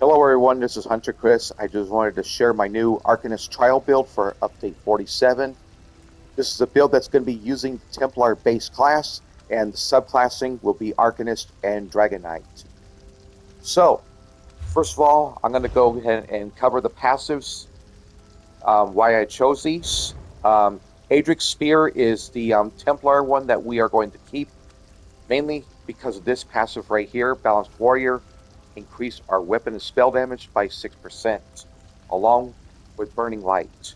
Hello everyone, this is Hunter Chris. I just wanted to share my new Arcanist trial build for update 47. This is a build that's going to be using the Templar base class, and the subclassing will be Arcanist and Dragon Knight. So, first of all, I'm going to go ahead and cover the passives, why I chose these. Adric's Spear is the Templar one that we are going to keep, mainly because of this passive right here, Balanced Warrior. Increase our weapon and spell damage by 6%, along with Burning Light.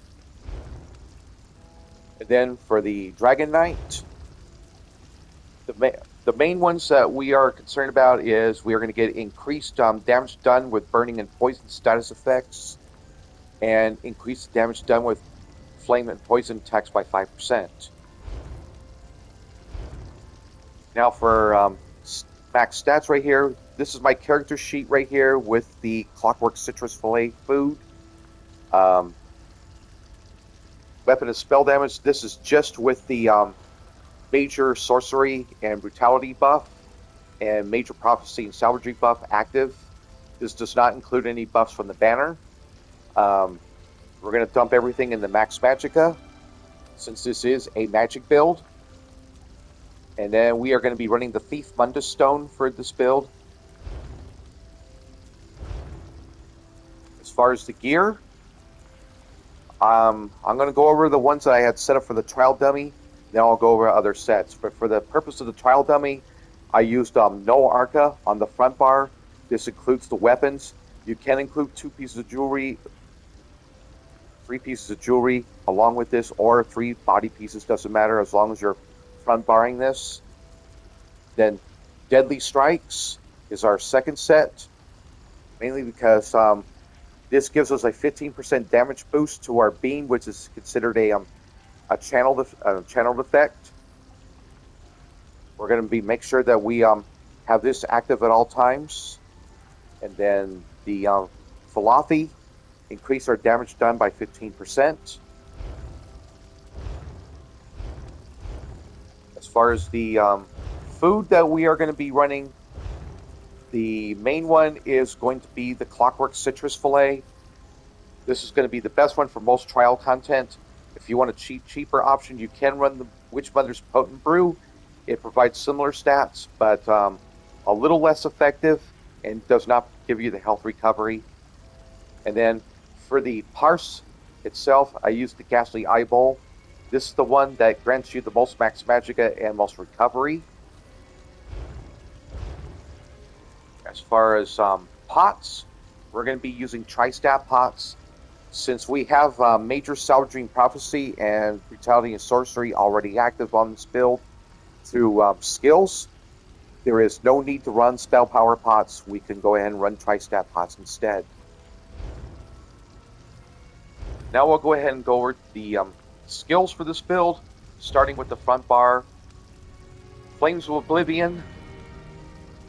And then for the Dragon Knight, the main ones that we are concerned about is we are going to get increased damage done with burning and poison status effects, and increased damage done with flame and poison attacks by 5%. Now for max stats right here, this is my character sheet right here with the Clockwork Citrus Fillet food. Weapon and spell damage, this is just with the major sorcery and brutality buff and major prophecy and savagery buff active. This does not include any buffs from the banner. We're going to dump everything in the max magicka since this is a magic build. And then we are going to be running the Thief Mundus Stone for this build. As far as the gear, I'm going to go over the ones that I had set up for the trial dummy. Then I'll go over other sets. But for the purpose of the trial dummy, I used no Arca on the front bar. This includes the weapons. You can include 2 pieces of jewelry, 3 pieces of jewelry along with this, or 3 body pieces, doesn't matter as long as you're front barring this. Then Deadly Strikes is our second set, mainly because this gives us a 15% damage boost to our beam, which is considered a channeled effect. We're going to make sure that we have this active at all times. And then the Philothi, increase our damage done by 15%. As far as the food that we are going to be running, the main one is going to be the Clockwork Citrus Fillet. This is going to be the best one for most trial content. If you want a cheaper option, you can run the Witchmother's Potent Brew. It provides similar stats, but a little less effective and does not give you the health recovery. And then for the Parse itself, I used the Ghastly Eyeball. This is the one that grants you the most max magicka and most recovery. As far as pots, we're going to be using Tri-Stat pots. Since we have major Salvaging Prophecy and Brutality and Sorcery already active on this build through skills, there is no need to run Spell Power pots. We can go ahead and run Tri-Stat pots instead. Now we'll go ahead and go over the skills for this build, starting with the front bar. Flames of Oblivion.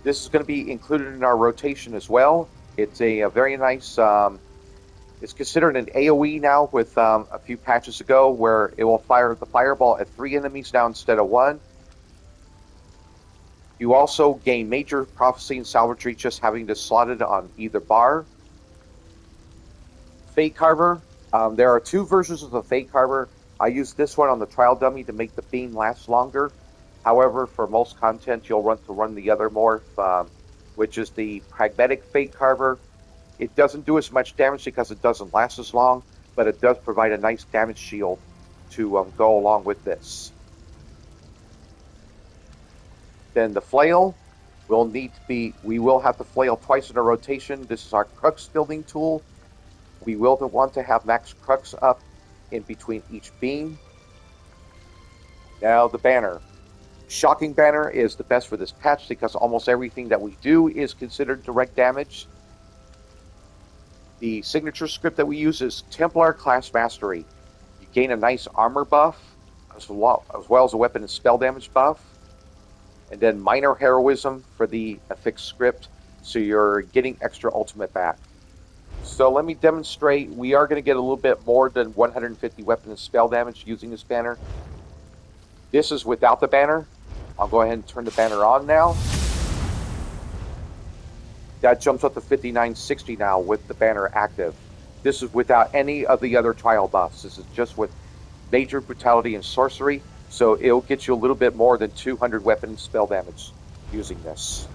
This is going to be included in our rotation as well. It's a very nice, it's considered an AoE now with a few patches ago where it will fire the fireball at 3 enemies now instead of 1. You also gain major prophecy and salvage just having this slotted on either bar. Fate Carver. There are 2 versions of the Fate Carver. I use this one on the trial dummy to make the beam last longer. However, for most content, you'll want to run the other morph, which is the Pragmatic Fate Carver. It doesn't do as much damage because it doesn't last as long, but it does provide a nice damage shield to go along with this. Then the Flail we will have to flail twice in a rotation. This is our crux building tool. We will want to have max crux up in between each beam. Now the banner. Shocking Banner is the best for this patch because almost everything that we do is considered direct damage. The signature script that we use is Templar Class Mastery. You gain a nice armor buff, as well as a weapon and spell damage buff. And then Minor Heroism for the affixed script, so you're getting extra ultimate back. So let me demonstrate. We are going to get a little bit more than 150 weapon and spell damage using this banner. This is without the banner. I'll go ahead and turn the banner on now. That jumps up to 5960 now with the banner active. This is without any of the other trial buffs. This is just with major brutality and sorcery, so it'll get you a little bit more than 200 weapon spell damage using this.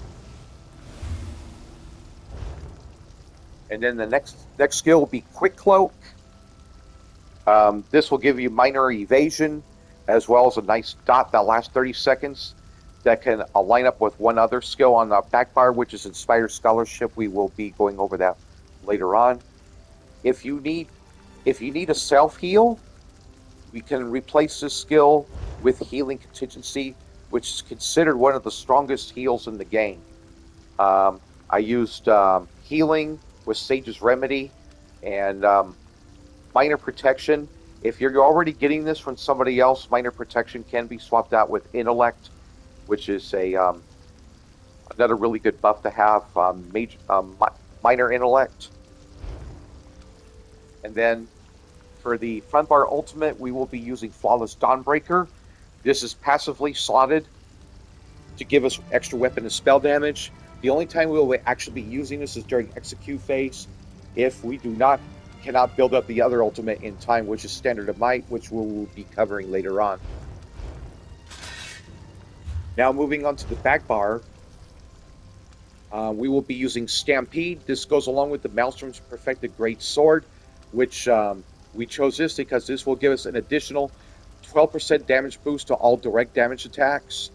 And then the next skill will be Quick Cloak. This will give you minor evasion, as well as a nice dot that lasts 30 seconds that can line up with one other skill on the back bar, which is Inspired Scholarship. We will be going over that later on. If you need a self-heal, we can replace this skill with Healing Contingency, which is considered one of the strongest heals in the game. I used Healing with Sage's Remedy and Minor Protection. If you're already getting this from somebody else, Minor Protection can be swapped out with Intellect, which is another really good buff to have. Minor Intellect. And then for the front bar ultimate, we will be using Flawless Dawnbreaker. This is passively slotted to give us extra weapon and spell damage. The only time we will actually be using this is during execute phase, if we cannot build up the other ultimate in time, which is Standard of Might, which we will be covering later on. Now moving on to the back bar, we will be using Stampede. This goes along with the Maelstrom's Perfected Great Sword, which we chose this because this will give us an additional 12% damage boost to all direct damage attacks.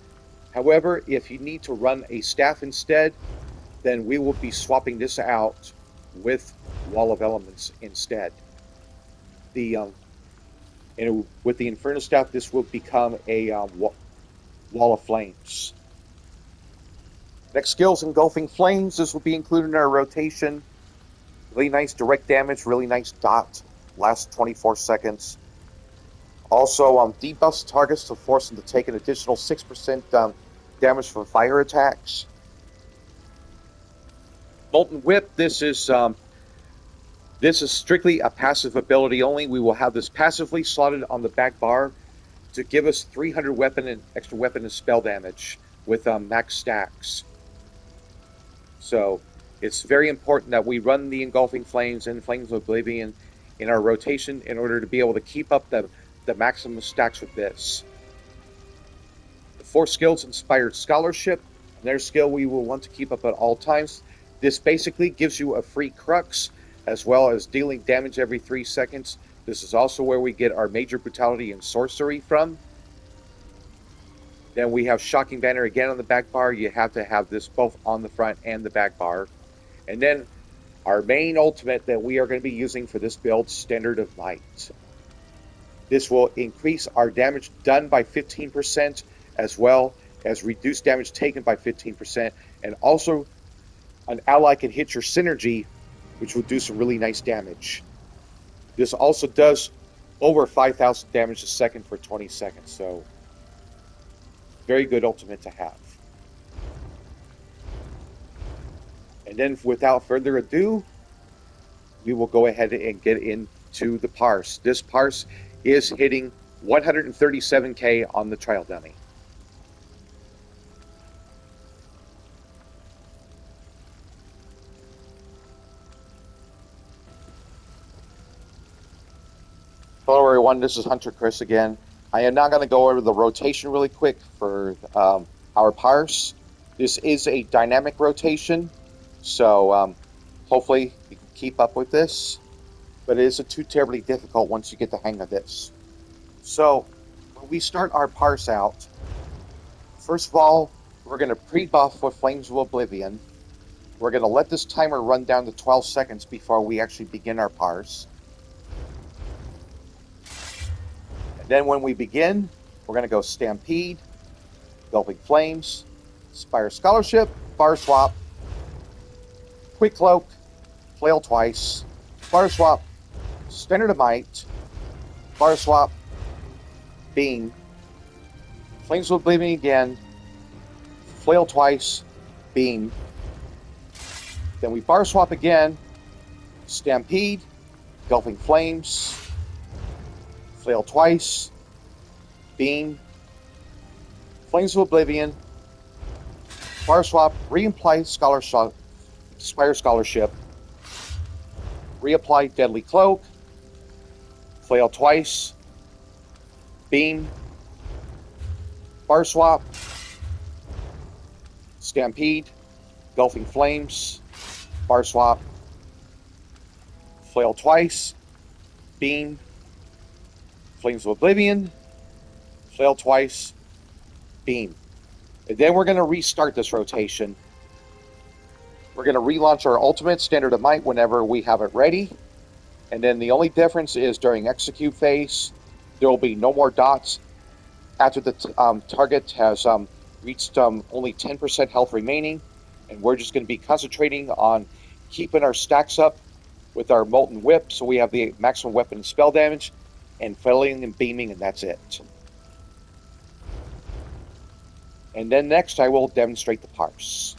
However, if you need to run a staff instead, then we will be swapping this out with Wall of Elements instead. And with the Inferno Staff, this will become a Wall of Flames. Next skill is Engulfing Flames. This will be included in our rotation. Really nice direct damage, really nice dot. Lasts 24 seconds. Also, debuffs targets to force them to take an additional 6% damage from fire attacks. Molten Whip, this is strictly a passive ability only. We will have this passively slotted on the back bar to give us 300 extra weapon and spell damage with max stacks. So it's very important that we run the Engulfing Flames and Flames of Oblivion in our rotation in order to be able to keep up the maximum stacks with this. The 4 skills Inspired Scholarship. Their skill we will want to keep up at all times. This basically gives you a free Crux, as well as dealing damage every 3 seconds. This is also where we get our Major Brutality and Sorcery from. Then we have Shocking Banner again on the back bar. You have to have this both on the front and the back bar. And then our main ultimate that we are going to be using for this build, Standard of Might. This will increase our damage done by 15%, as well as reduce damage taken by 15%. And also, an ally can hit your synergy, which will do some really nice damage. This also does over 5,000 damage a second for 20 seconds. So, very good ultimate to have. And then, without further ado, we will go ahead and get into the parse. This parse is hitting 137k on the trial dummy. Hello everyone, this is Hunter Chris again. I am now going to go over the rotation really quick for our parse. This is a dynamic rotation, so hopefully you can keep up with this. But it isn't too terribly difficult once you get the hang of this. So, when we start our parse out, first of all, we're going to pre-buff with Flames of Oblivion. We're going to let this timer run down to 12 seconds before we actually begin our parse. And then when we begin, we're going to go Stampede, Engulfing Flames, Inspire Scholarship, Bar Swap, Quick Cloak, Flail twice, Bar Swap, Standard of Might, Bar Swap, Beam, Flames of Oblivion again, Flail twice, Beam. Then we Bar Swap again, Stampede, Engulfing Flames, Flail twice, Beam, Flames of Oblivion, Bar Swap, Re-Apply Scholarship Spire Scholarship, reapply Deadly Cloak, flail twice, beam, bar swap, stampede, engulfing flames, bar swap, flail twice, beam, flames of oblivion, flail twice, beam. And then we're going to restart this rotation. We're going to relaunch our ultimate Standard of Might whenever we have it ready. And then the only difference is during execute phase, there will be no more dots after the target has reached only 10% health remaining. And we're just going to be concentrating on keeping our stacks up with our Molten Whip so we have the maximum weapon and spell damage, and flailing and beaming, and that's it. And then next I will demonstrate the parse.